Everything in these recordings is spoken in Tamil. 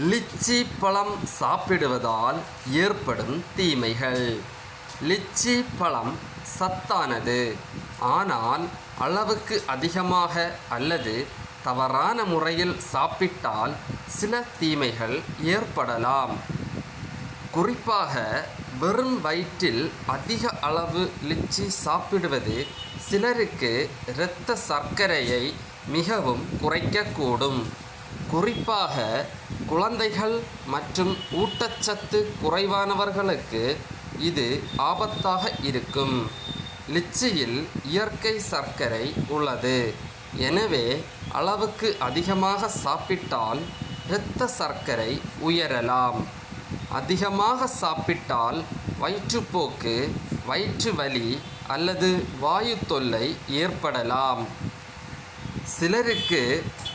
லிச்சி பழம் சாப்பிடுவதால் ஏற்படும் தீமைகள். லிச்சி பழம் சத்தானது. ஆனால் அளவுக்கு அதிகமாக அல்லது தவறான முறையில் சாப்பிட்டால் சில தீமைகள் ஏற்படலாம். குறிப்பாக வெறும் வயிற்றில் அதிக அளவு லிச்சி சாப்பிடுவது சிலருக்கு இரத்த சர்க்கரையை மிகவும் குறைக்கக்கூடும். குறிப்பாக குழந்தைகள் மற்றும் ஊட்டச்சத்து குறைவானவர்களுக்கு இது ஆபத்தாக இருக்கும். லிச்சியில் இயற்கை சர்க்கரை உள்ளது. எனவே அளவுக்கு அதிகமாக சாப்பிட்டால் இரத்த சர்க்கரை உயரலாம். அதிகமாக சாப்பிட்டால் வயிற்றுப்போக்கு, வயிற்று வலி அல்லது வாயு தொல்லை ஏற்படலாம். சிலருக்கு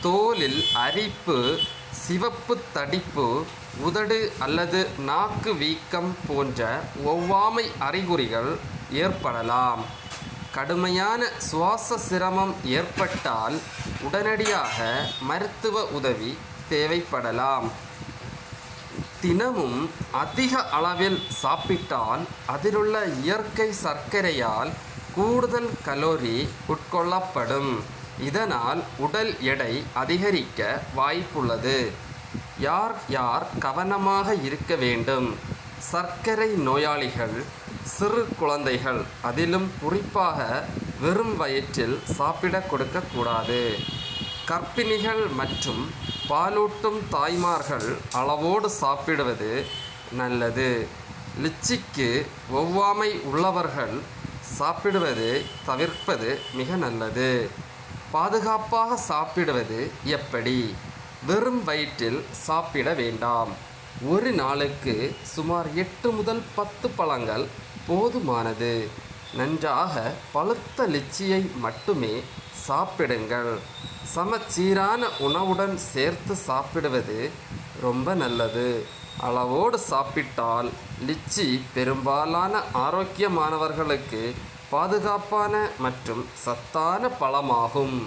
தோலில் அரிப்பு, சிவப்பு தடிப்பு, உதடு அல்லது நாக்கு வீக்கம் போன்ற ஒவ்வாமை அறிகுறிகள் ஏற்படலாம். கடுமையான சுவாச சிரமம் ஏற்பட்டால் உடனடியாக மருத்துவ உதவி தேவைப்படலாம். தினமும் அதிக அளவில் சாப்பிட்டால் அதிலுள்ள இயற்கை சர்க்கரையால் கூடுதல் கலோரி உட்கொள்ளப்படும். இதனால் உடல் எடை அதிகரிக்க வாய்ப்புள்ளது. யார் யார் கவனமாக இருக்க வேண்டும்? சர்க்கரை நோயாளிகள், சிறு குழந்தைகள், அதிலும் குறிப்பாக வெறும் வயிற்றில் சாப்பிட கொடுக்கக்கூடாது. கர்ப்பிணிகள் மற்றும் பாலூட்டும் தாய்மார்கள் அளவோடு சாப்பிடுவது நல்லது. லிச்சிக்கு ஒவ்வாமை உள்ளவர்கள் சாப்பிடுவது தவிர்ப்பது மிக நல்லது. பாதுகாப்பாக சாப்பிடுவது எப்படி? வெறும் வயிற்றில் சாப்பிட வேண்டாம். ஒரு நாளுக்கு சுமார் 8 முதல் 10 பழங்கள் போதுமானது. நன்றாக பழுத்த லிச்சியை மட்டுமே சாப்பிடுங்கள். சமச்சீரான உணவுடன் சேர்த்து சாப்பிடுவது ரொம்ப நல்லது. அளவோடு சாப்பிட்டால் லிச்சி பெரும்பாலான ஆரோக்கியமானவர்களுக்கு பாதுகாப்பான மற்றும் சத்தான பழமாகும்.